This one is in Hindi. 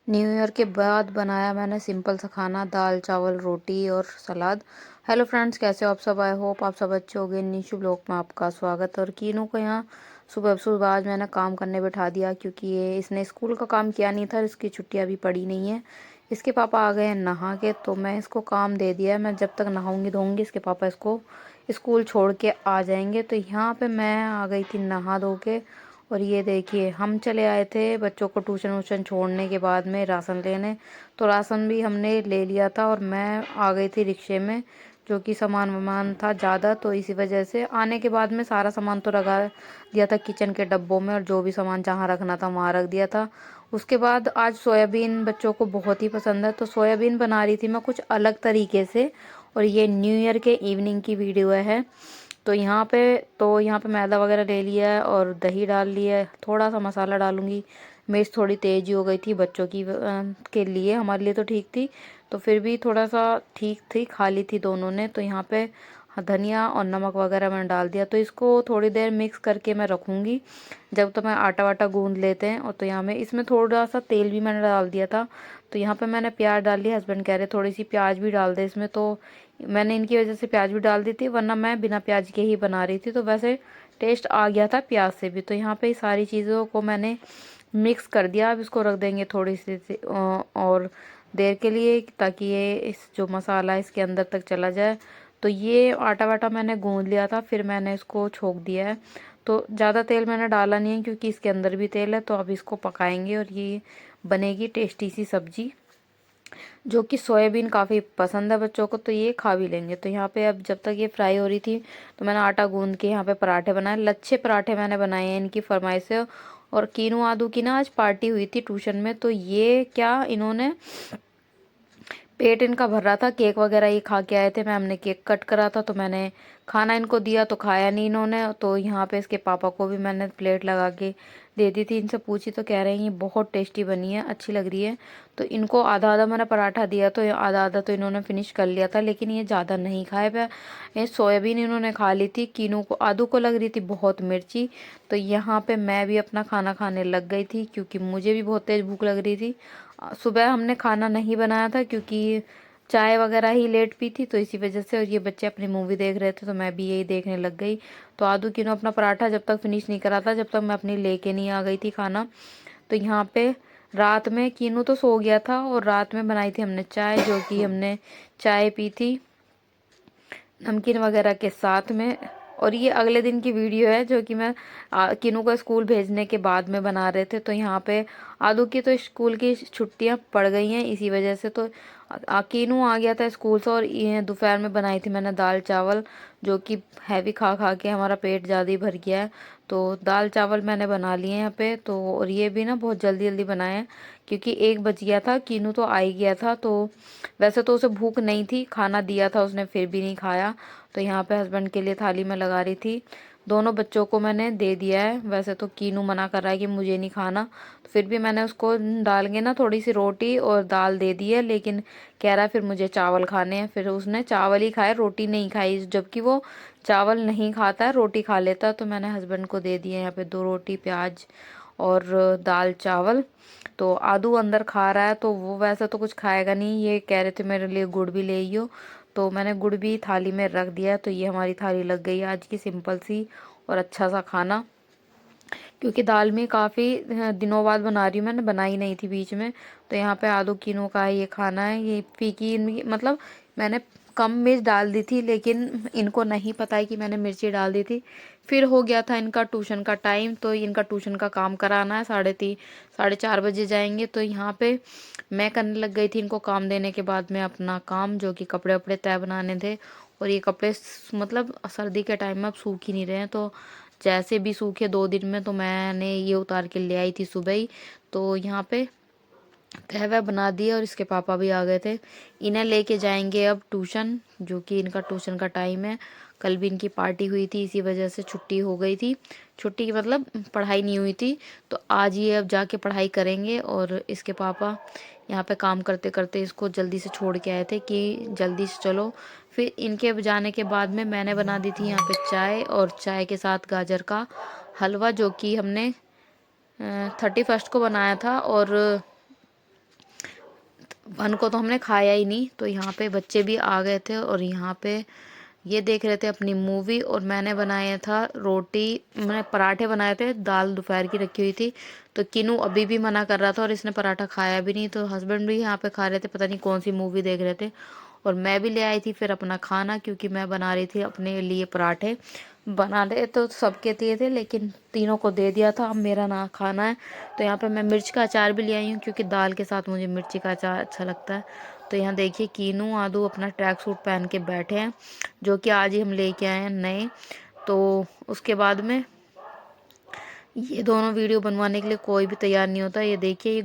न्यू ईयर के बाद बनाया मैंने सिंपल सा खाना, दाल चावल रोटी और सलाद। हेलो फ्रेंड्स, कैसे हो आप सब? आई होप आप सब अच्छे होंगे। निशु ब्लॉग में आपका स्वागत। और कीनू को यहाँ सुबह सुबह आज मैंने काम करने बैठा दिया, क्योंकि ये इसने स्कूल का काम किया नहीं था, इसकी छुट्टियाँ अभी पड़ी नहीं है। इसके पापा आ गए हैं नहा के, तो मैं इसको काम दे दिया है। मैं जब तक नहाऊंगी धोऊंगी, इसके पापा इसको स्कूल छोड़ के आ जाएंगे। तो यहाँ पे मैं आ गई थी नहा धो के। और ये देखिए, हम चले आए थे बच्चों को ट्यूशन वूशन छोड़ने के बाद में राशन लेने। तो राशन भी हमने ले लिया था और मैं आ गई थी रिक्शे में, जो कि सामान वामान था ज़्यादा, तो इसी वजह से आने के बाद में सारा सामान तो लगा दिया था किचन के डब्बों में, और जो भी सामान जहाँ रखना था वहाँ रख दिया था। उसके बाद आज सोयाबीन बच्चों को बहुत ही पसंद है, तो सोयाबीन बना रही थी मैं कुछ अलग तरीके से। और ये न्यू ईयर के इवनिंग की वीडियो है। तो यहाँ पे मैदा वगैरह ले लिया है और दही डाल लिया है। थोड़ा सा मसाला डालूंगी। मिर्च थोड़ी तेज ही हो गई थी बच्चों की के लिए, हमारे लिए तो ठीक थी। तो फिर भी थोड़ा सा ठीक थी, खा ली थी दोनों ने। तो यहाँ पे धनिया और नमक वगैरह मैंने डाल दिया। तो इसको थोड़ी देर मिक्स करके मैं रखूँगी, जब तो मैं आटा वाटा गूंद लेते हैं। और तो यहाँ में इसमें थोड़ा सा तेल भी मैंने डाल दिया था। तो यहाँ पे मैंने प्याज डाल लिया। हस्बैंड कह रहे थोड़ी सी प्याज भी डाल दे इसमें, तो मैंने इनकी वजह से प्याज भी डाल दी थी, वरना मैं बिना प्याज के ही बना रही थी। तो वैसे टेस्ट आ गया था प्याज से भी। तो यहाँ पे सारी चीज़ों को मैंने मिक्स कर दिया। अब इसको रख देंगे थोड़ी सी और देर के लिए, ताकि ये इस जो मसाला है इसके अंदर तक चला जाए। तो ये आटा वाटा मैंने गूंद लिया था, फिर मैंने इसको छोक दिया है। तो ज़्यादा तेल मैंने डाला नहीं है, क्योंकि इसके अंदर भी तेल है। तो अब इसको पकाएंगे और ये बनेगी टेस्टी सी सब्जी, जो कि सोयाबीन काफ़ी पसंद है बच्चों को, तो ये खा भी लेंगे। तो यहाँ पे अब जब तक ये फ्राई हो रही थी, तो मैंने आटा गूंद के यहाँ पे पराठे बनाए। लच्छे पराठे मैंने बनाए हैं इनकी फरमाइश से। और कीनू आदू की ना आज पार्टी हुई थी ट्यूशन में, तो ये क्या इन्होंने पेट इनका भर रहा था, केक वगैरह ये खा के आए थे। मैम ने केक कट करा था, तो मैंने खाना इनको दिया, तो खाया नहीं इन्होंने। तो यहाँ पे इसके पापा को भी मैंने प्लेट लगा के दे दी थी। इनसे पूछी तो कह रहे हैं ये बहुत टेस्टी बनी है, अच्छी लग रही है। तो इनको आधा आधा मैंने पराठा दिया, तो आधा आधा तो इन्होंने फिनिश कर लिया था, लेकिन ये ज़्यादा नहीं खाए पे। ये सोयाबीन इन्होंने खा ली थी। कीनू को आदू को लग रही थी बहुत मिर्ची। तो यहाँ पे मैं भी अपना खाना खाने लग गई थी, क्योंकि मुझे भी बहुत तेज़ भूख लग रही थी। सुबह हमने खाना नहीं बनाया था, क्योंकि चाय वगैरह ही लेट पी थी, तो इसी वजह से। और ये बच्चे अपनी मूवी देख रहे थे, तो मैं भी यही देखने लग गई। तो आदू किनो अपना पराठा जब तक फिनिश नहीं करा था, जब तक मैं अपनी लेके नहीं आ गई थी खाना। तो यहाँ पे रात में कीनू तो सो गया था, और रात में बनाई थी हमने चाय, जो कि हमने चाय पी थी नमकीन वगैरह के साथ में। और ये अगले दिन की वीडियो है, जो कि मैं किनू को स्कूल भेजने के बाद में बना रहे थे। तो यहाँ पे आदू की तो स्कूल की छुट्टियां पड़ गई हैं, इसी वजह से। तो किनू आ गया था स्कूल से, और ये दोपहर में बनाई थी मैंने दाल चावल, जो कि हैवी खा खा के हमारा पेट ज़्यादा ही भर गया है। तो दाल चावल मैंने बना लिए यहाँ पे। तो और ये भी ना बहुत जल्दी जल्दी बनाए हैं, क्योंकि 1 बज गया था, कीनू तो आ ही गया था। तो वैसे तो उसे भूख नहीं थी, खाना दिया था उसने फिर भी नहीं खाया। तो यहाँ पे हस्बैंड के लिए थाली में लगा रही थी। दोनों बच्चों को मैंने दे दिया है। वैसे तो कीनू मना कर रहा है कि मुझे नहीं खाना, तो फिर भी मैंने उसको डाल के ना थोड़ी सी रोटी और दाल दे दी है, लेकिन कह रहा है फिर मुझे चावल खाने हैं। फिर उसने चावल ही खाए, रोटी नहीं खाई, जबकि वो चावल नहीं खाता है, रोटी खा लेता है। तो मैंने हस्बैंड को दे दिए यहाँ पे 2 रोटी, प्याज और दाल चावल। तो आदू अंदर खा रहा है, तो वो वैसे तो कुछ खाएगा नहीं। ये कह रहे थे मेरे लिए गुड़ भी ले आइयो, तो मैंने गुड़ भी थाली में रख दिया। तो ये हमारी थाली लग गई आज की सिंपल सी और अच्छा सा खाना, क्योंकि दाल में काफ़ी दिनों बाद बना रही हूँ, मैंने बनाई नहीं थी बीच में। तो यहाँ पे आदू किनो का ये खाना है। ये फीकी मतलब मैंने कम मिर्च डाल दी थी, लेकिन इनको नहीं पता है कि मैंने मिर्ची डाल दी थी। फिर हो गया था इनका ट्यूशन का टाइम, तो इनका ट्यूशन का काम कराना है। 3:30 साढ़े 4 बजे जाएंगे। तो यहाँ पे मैं करने लग गई थी इनको काम देने के बाद में अपना काम, जो कि कपड़े वपड़े तय बनाने थे। और ये कपड़े मतलब सर्दी के टाइम में अब सूख ही नहीं रहे हैं, तो जैसे भी सूखे 2 दिन में, तो मैंने ये उतार के ले आई थी सुबह ही। तो यहाँ पे तहवा बना दिया, और इसके पापा भी आ गए थे। इन्हें लेके जाएंगे अब ट्यूशन, जो कि इनका ट्यूशन का टाइम है। कल भी इनकी पार्टी हुई थी, इसी वजह से छुट्टी हो गई थी। छुट्टी की मतलब पढ़ाई नहीं हुई थी, तो आज ये अब जाके पढ़ाई करेंगे। और इसके पापा यहाँ पे काम करते करते इसको जल्दी से छोड़ के आए थे कि जल्दी से चलो। फिर इनके जाने के बाद में मैंने बना दी थी यहाँ पे चाय, और चाय के साथ गाजर का हलवा, जो कि हमने 31st को बनाया था। और वन को तो हमने खाया ही नहीं। तो यहाँ पे बच्चे भी आ गए थे और यहाँ पे ये देख रहे थे अपनी मूवी, और मैंने बनाया था रोटी, मैंने पराठे बनाए थे, दाल दोपहर की रखी हुई थी। तो किनू अभी भी मना कर रहा था और इसने पराठा खाया भी नहीं। तो हस्बैंड भी यहाँ पे खा रहे थे, पता नहीं कौन सी मूवी देख रहे थे। और मैं भी ले आई थी फिर अपना खाना, क्योंकि मैं बना रही थी अपने लिए पराठे। बना रहे तो सबके दिए थे, लेकिन तीनों को दे दिया था, अब मेरा ना खाना है। तो यहाँ पे मैं मिर्च का अचार भी ले आई हूँ, क्योंकि दाल के साथ मुझे मिर्ची का अचार अच्छा लगता है। तो यहाँ देखिए कीनू आदू अपना ट्रैक सूट पहन के बैठे हैं, जो कि आज ही हम लेके आए हैं नए। तो उसके बाद में ये दोनों वीडियो बनवाने के लिए कोई भी तैयार नहीं होता। ये देखिए ये